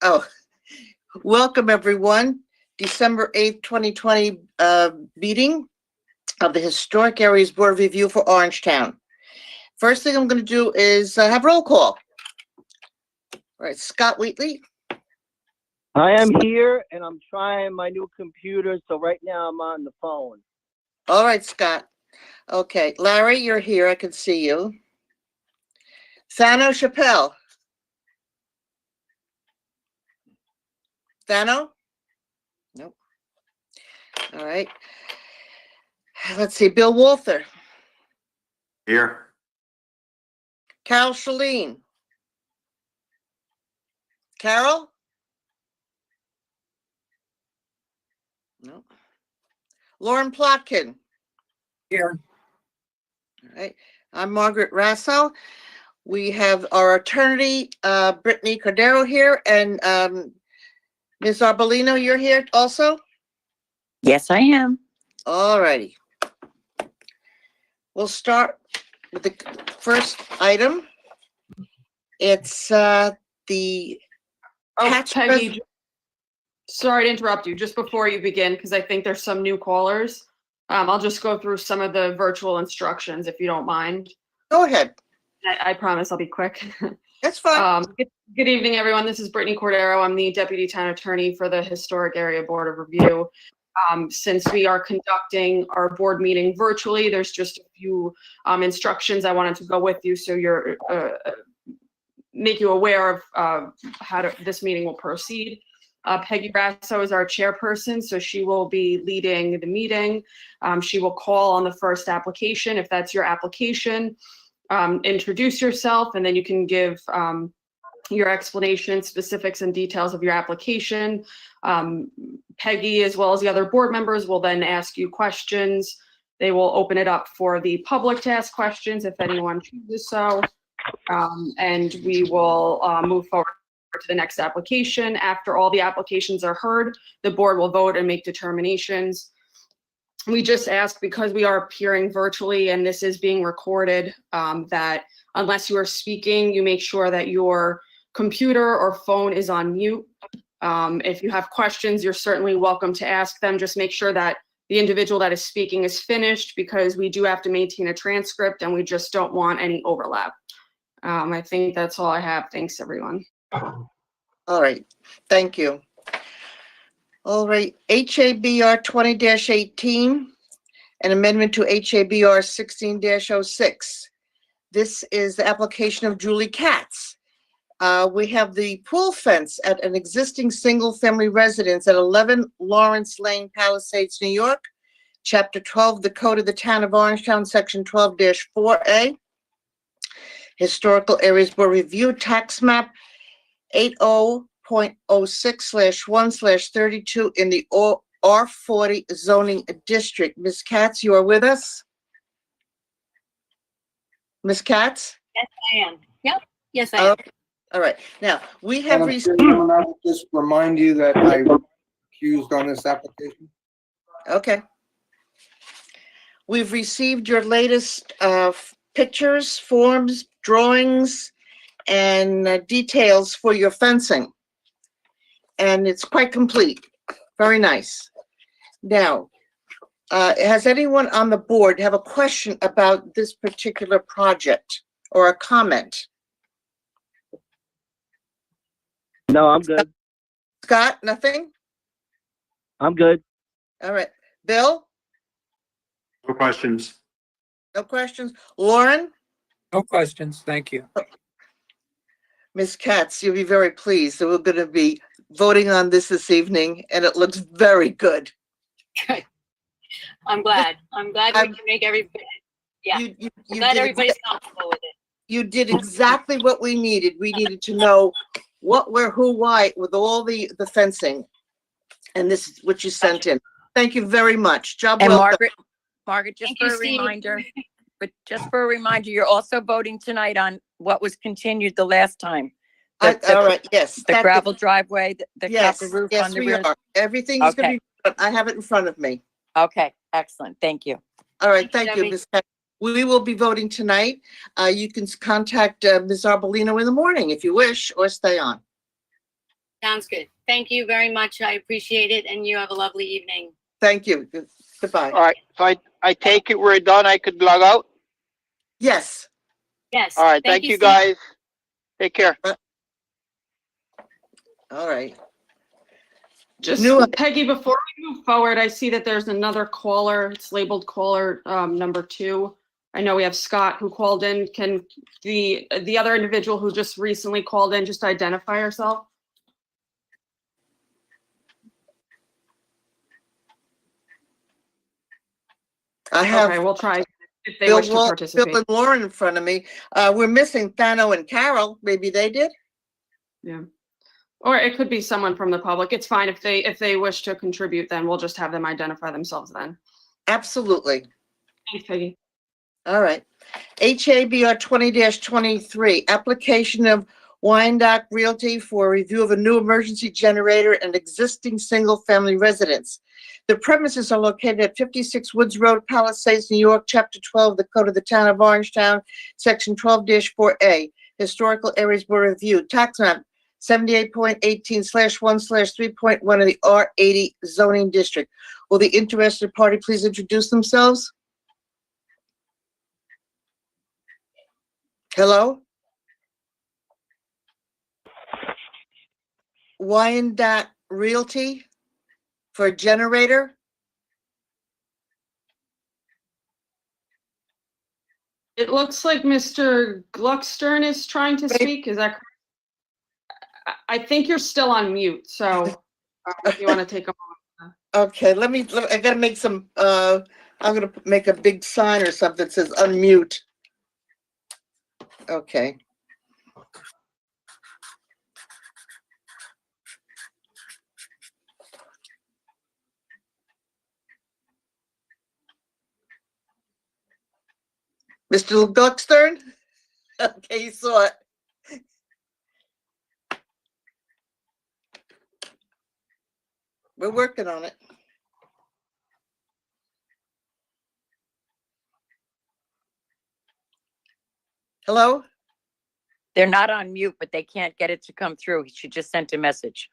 Oh, welcome everyone. December 8th, 2020 meeting of the Historic Areas Board of Review for Orangetown. First thing I'm going to do is have roll call. All right, Scott Wheatley. I am here and I'm trying my new computer, so right now I'm on the phone. All right, Scott. Okay, Larry, you're here. I can see you. Thano Chappelle. Thano? Nope. All right. Let's see, Bill Walther. Here. Carol Shalene. Carol? No. Lauren Plotkin. Here. All right. I'm Margaret Rasso. We have our attorney, Brittany Cordero here, and Ms. Arbolino, you're here also? Yes, I am. All righty. We'll start with the first item. It's the Peggy, sorry to interrupt you just before you begin, because I think there's some new callers. I'll just go through some of the virtual instructions if you don't mind. Go ahead. I promise I'll be quick. That's fine. Good evening, everyone. This is Brittany Cordero. I'm the Deputy Town Attorney for the Historic Area Board of Review. Since we are conducting our board meeting virtually, there's just a few instructions I wanted to go with you so you're make you aware of how this meeting will proceed. Peggy Rasso is our chairperson, so she will be leading the meeting. She will call on the first application. If that's your application, introduce yourself, and then you can give your explanation, specifics, and details of your application. Peggy, as well as the other board members, will then ask you questions. They will open it up for the public to ask questions if anyone chooses so. And we will move forward to the next application. After all the applications are heard, the board will vote and make determinations. We just ask, because we are appearing virtually and this is being recorded, that unless you are speaking, you make sure that your computer or phone is on mute. If you have questions, you're certainly welcome to ask them. Just make sure that the individual that is speaking is finished, because we do have to maintain a transcript and we just don't want any overlap. I think that's all I have. Thanks, everyone. All right. Thank you. All right. HABR 20-18, an amendment to HABR 16-06. This is the application of Julie Katz. We have the pool fence at an existing single-family residence at 11 Lawrence Lane, Palisades, New York. Chapter 12, the Code of the Town of Orangetown, Section 12-4A. Historical Areas Board Review, Tax Map 80.06/1/32 in the R40 zoning district. Ms. Katz, you are with us? Ms. Katz? Yes, I am. Yep. Yes, I am. All right. Now, we have received. I will just remind you that I recused on this application. Okay. We've received your latest pictures, forms, drawings, and details for your fencing. And it's quite complete. Very nice. Now, has anyone on the board have a question about this particular project or a comment? No, I'm good. Scott, nothing? I'm good. All right. Bill? No questions. No questions? Lauren? No questions. Thank you. Ms. Katz, you'll be very pleased that we're going to be voting on this evening, and it looks very good. Good. I'm glad. I'm glad we can make everybody. Yeah. You I'm glad did everybody's comfortable with it. You did exactly what we needed. We needed to know what, where, who, why, with all the fencing. And this is what you sent in. Thank you very much. Job And well done. Margaret, just for a reminder, you're also voting tonight on what was continued the last time. All right, yes. The gravel driveway, the Yes, copper roof yes, on the we rear. are. Everything is going to Okay. be, but I have it in front of me. Okay, excellent. Thank you. All right, thank you, Debbie. Ms. Katz. We will be voting tonight. You can contact Ms. Arbolino in the morning if you wish, or stay on. Sounds good. Thank you very much. I appreciate it, and you have a lovely evening. Thank you. Goodbye. All right, so I take it we're done. I could log out. Yes. Yes. All right, thank you Steve. guys. Take care. All right. Just New- Peggy, before we move forward, I see that there's another caller. It's labeled caller number 2. I know we have Scott who called in. Can the other individual who just recently called in just identify herself? I have Okay, we'll try if they Bill, wish to Bill participate. and Lauren in front of me. We're missing Thano and Carol. Maybe they did? Yeah. Or it could be someone from the public. It's fine if they wish to contribute, then we'll just have them identify themselves then. Absolutely. Thanks, Peggy. All right. HABR 20-23, application of Wyandotte Realty for review of a new emergency generator and existing single-family residence. The premises are located at 56 Woods Road, Palisades, New York, Chapter 12, the Code of the Town of Orangetown, Section 12-4A, Historical Areas Board Review, Tax Map 78.18/1/3.1 of the R80 zoning district. Will the interested party please introduce themselves? Hello? Wyandotte Realty for a generator? It looks like Mr. Gluckstern is trying to speak. Is that correct? I think you're still on mute, so if you want to take a moment. Okay, I gotta make some, I'm gonna make a big sign or something that says unmute. Okay. Mr. Gluckstern? Okay, you saw it. We're working on it. Hello? They're not on mute, but they can't get it to come through. She just sent a message.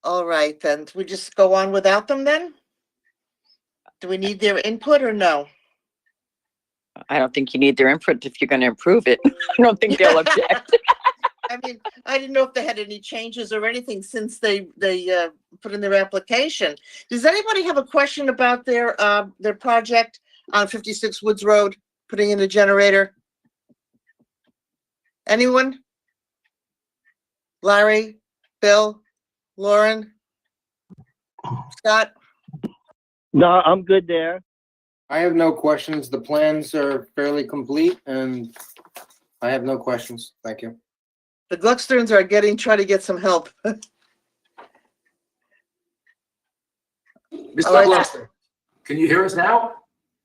All right, then. We just go on without them then? Do we need their input or no? I don't think you need their input if you're going to improve it. I don't think they'll object. I mean, I didn't know if they had any changes or anything since they put in their application. Does anybody have a question about their project on 56 Woods Road, putting in a generator? Anyone? Larry, Bill, Lauren, Scott? No, I'm good there. I have no questions. The plans are fairly complete and I have no questions. Thank you. The Glucksterns are trying to get some help. Mr. All right. Gluckster, can you hear us now?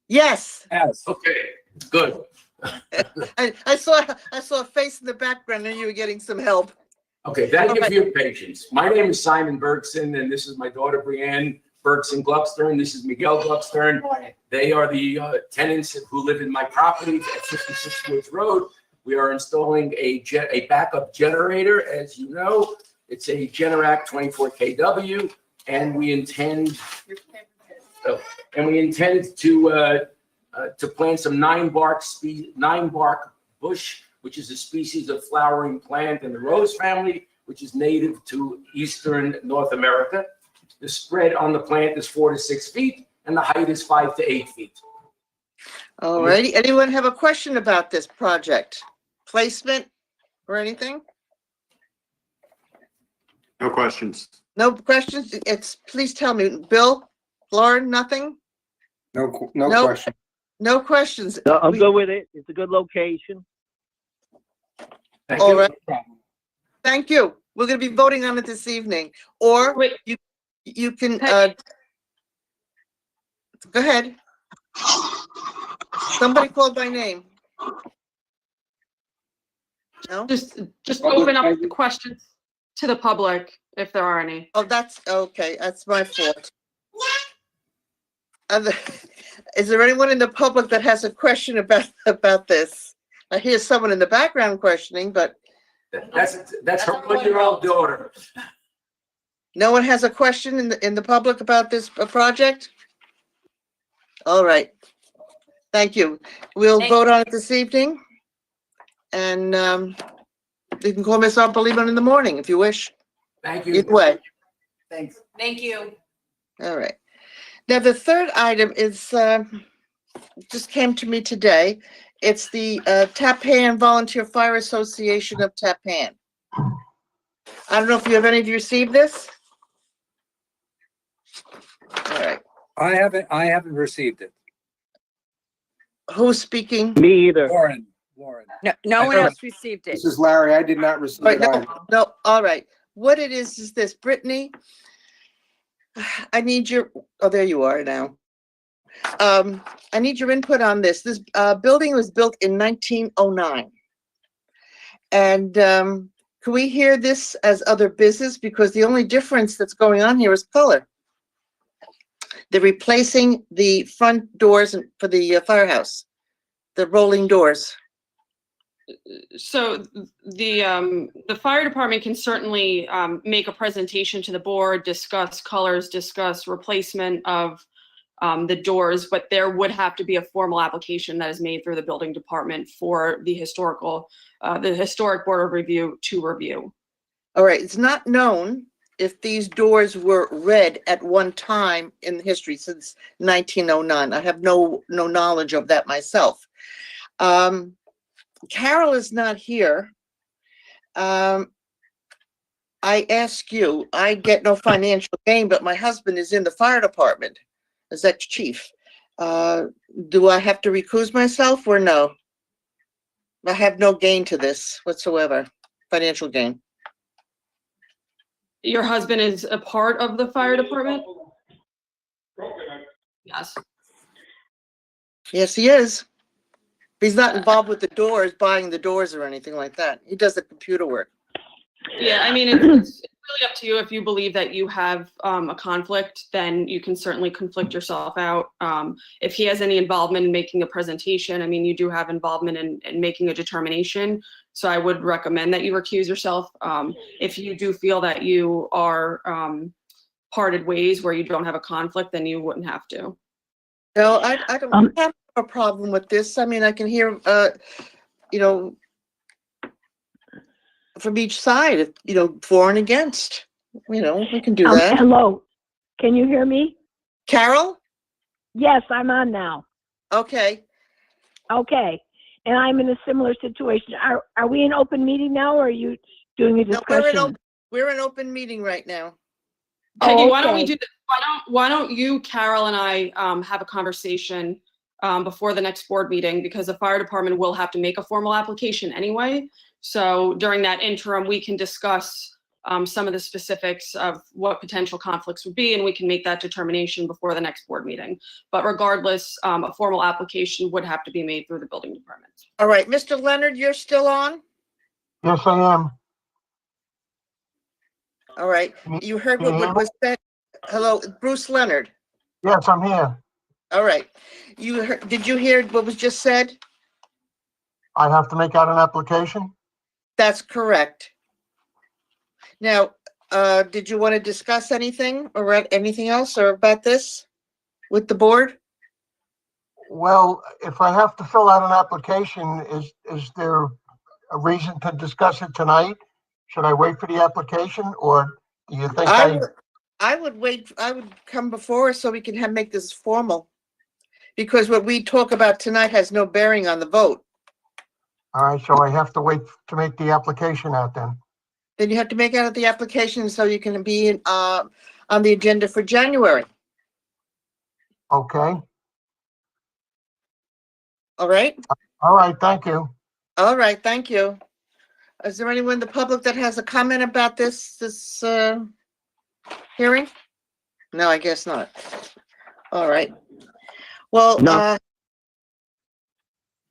Yes, Yes. Okay, good. I saw a face in the background and you were getting some help. Okay, thank you Okay. for your patience. My name is Simon Bergson, and this is my daughter Brianne Bergson Gluckstern. This is Miguel Gluckstern. They are the tenants who live in my property at 56 Woods Road. We are installing a backup generator. As you know, it's a Generac 24 kW, and we intend to plant some nine bark bush, which is a species of flowering plant in the rose family, which is native to eastern North America. The spread on the plant is 4 to 6 feet, and the height is 5 to 8 feet. All righty. Anyone have a question about this project? Placement or anything? No questions. No questions? Please tell me. Bill, Lauren, nothing? No Nope. question. No questions. No, I'm good with it. It's a good location. Thank All you. right. Thank you. We're going to be voting on it this evening. Or Wait. you can, Peggy. go ahead. Somebody called by name. No? Just Public open up Peggy? the questions to the public if there are any. Oh, that's okay. That's my fault. Is there anyone in the public that has a question about this? I hear someone in the background questioning, but That's her 1-year-old daughter. No one has a question in the public about this project? All right. Thank you. We'll Thank- vote on it this evening. And you can call Ms. Lehman in the morning if you wish. Thank you. Either way. Thanks. Thank you. All right. Now, the third item is, just came to me today. It's the Tappan Volunteer Fire Association of Tappan. I don't know if any of you received this? All right. I haven't received it. Who's speaking? Me either. Warren. No one All else received it. This is Larry. I did not receive Right, it no, either. no, all right. What it is this, Brittany? I need oh, there you are now. I need your input on this. This building was built in 1909. And can we hear this as other business? Because the only difference that's going on here is color. They're replacing the front doors for the firehouse, the rolling doors. So the fire department can certainly make a presentation to the board, discuss colors, discuss replacement of the doors, but there would have to be a formal application that is made through the building department for the historic board of review to review. All right, it's not known if these doors were red at one time in history since 1909. I have no knowledge of that myself. Carol is not here. I ask you, I get no financial gain, but my husband is in the fire department as ex-chief. Do I have to recuse myself or no? I have no gain to this whatsoever, financial gain. Your husband is a part of the fire department? Yes. Yes, he is. He's not involved with the doors, buying the doors or anything like that. He does the computer work. Yeah, I mean, it's really up to you. If you believe that you have a conflict, then you can certainly conflict yourself out. If he has any involvement in making a presentation, I mean, you do have involvement in making a determination. So I would recommend that you recuse yourself. If you do feel that you are parted ways where you don't have a conflict, then you wouldn't have to. No, I don't have a problem with this. I mean, I can hear, you know, from each side, you know, for and against. You know, we can do that. Hello, can you hear me? Carol? Yes, I'm on now. Okay. Okay, and I'm in a similar situation. Are we in open meeting now, or are you doing a No, discussion? we're in open meeting right now. Peggy, Oh, why don't we okay. do this? Why don't you, Carol, and I have a conversation before the next board meeting, because the fire department will have to make a formal application anyway. So during that interim, we can discuss some of the specifics of what potential conflicts would be, and we can make that determination before the next board meeting. But regardless, a formal application would have to be made through the building department. All right, Mr. Leonard, you're still on? Yes, I am. All right. You heard what was said? Hello, Bruce Leonard. Yes, I'm here. All right. Did you hear what was just said? I have to make out an application? That's correct. Now, did you want to discuss anything or anything else or about this with the board? Well, if I have to fill out an application, is there a reason to discuss it tonight? Should I wait for the application, or do you think I would wait. I would come before so we can make this formal, because what we talk about tonight has no bearing on the vote. All right, so I have to wait to make the application out then? Then you have to make out the application so you can be on the agenda for January. Okay. All right. All right, thank you. All right. Thank you. Is there anyone in the public that has a comment about this hearing? No, I guess not. All right. Well, No.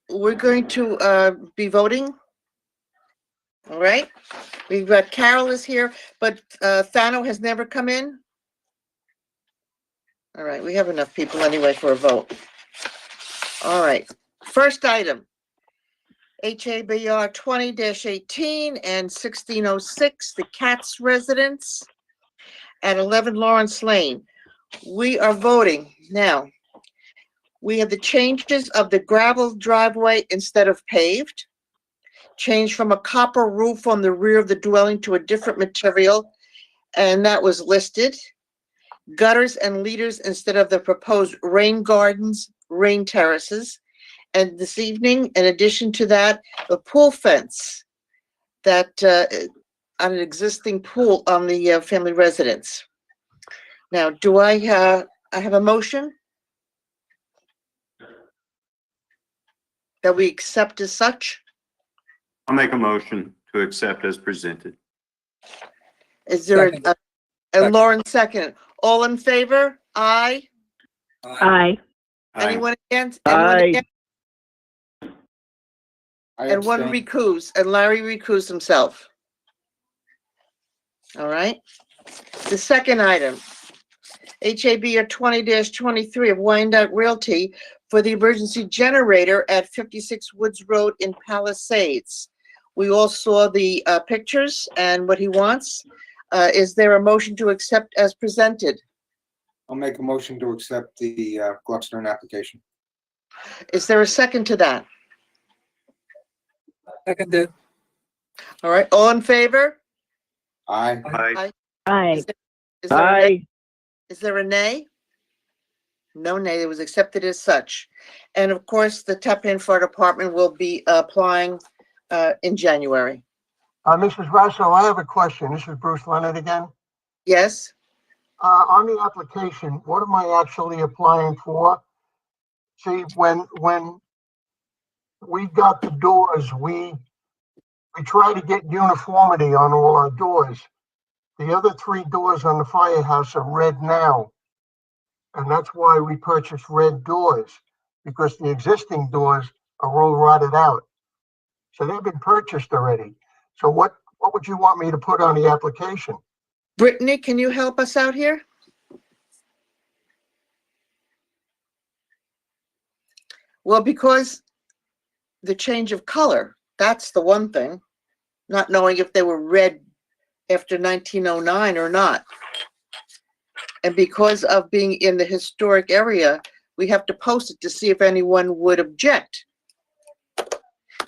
we're going to be voting. All right. We've got Carol is here, but Thano has never come in. All right. We have enough people anyway for a vote. All right. First item. HABR 20-18 and 1606, the Katz residence at 11 Lawrence Lane. We are voting now. We have the changes of the gravel driveway instead of paved, change from a copper roof on the rear of the dwelling to a different material, and that was listed. Gutters and leaders instead of the proposed rain gardens, rain terraces. And this evening, in addition to that, the pool fence that on an existing pool on the family residence. Now, do I have a motion that we accept as such? I'll make a motion to accept as presented. Is there Second. and Lauren second? All in favor? Aye. Aye. Aye. Anyone against? Anyone Aye. against? I And one abstain. recuse, and Larry recused himself. All right. The second item, HABR 20-23 of Wyandotte Realty for the emergency generator at 56 Woods Road in Palisades. We all saw the pictures and what he wants. Is there a motion to accept as presented? I'll make a motion to accept the Gluckstern application. Is there a second to that? Seconded. All right, all in favor? Aye. Aye. Aye. Is there a nay? Aye. Is there a nay? No nay, it was accepted as such. And of course, the Tappan Fire Department will be applying in January. Mrs. Russo, I have a question. This is Bruce Leonard again. Yes? On the application, what am I actually applying for? See, when we got the doors, we try to get uniformity on all our doors. The other three doors on the firehouse are red now. And that's why we purchased red doors, because the existing doors are all rotted out. So they've been purchased already. So what would you want me to put on the application? Brittany, can you help us out here? Well, because the change of color, that's the one thing, not knowing if they were red after 1909 or not. And because of being in the historic area, we have to post it to see if anyone would object.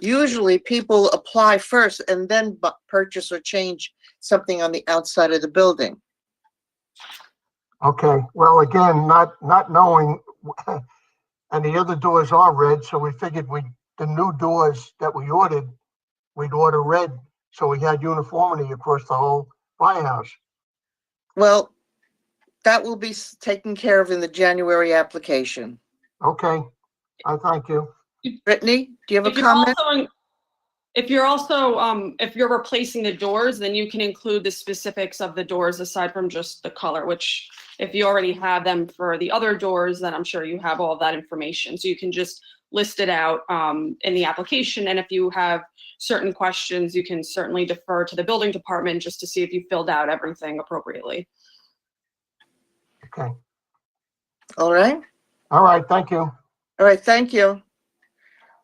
Usually people apply first and then purchase or change something on the outside of the building. Okay, well, again, not knowing, and the other doors are red, so we figured the new doors that we ordered, we'd order red, so we had uniformity across the whole firehouse. Well, that will be taken care of in the January application. Okay, I thank you. Brittany, do you have a If you're comment? also, if you're replacing the doors, then you can include the specifics of the doors aside from just the color, which if you already have them for the other doors, then I'm sure you have all that information. So you can just list it out in the application. And if you have certain questions, you can certainly defer to the building department just to see if you filled out everything appropriately. Okay, All right. all right, thank you. All right, thank you.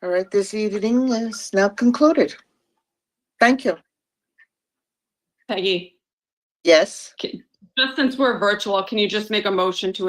All right, this evening is now concluded. Thank you. Peggy, Yes. just since we're virtual, can you just make a motion to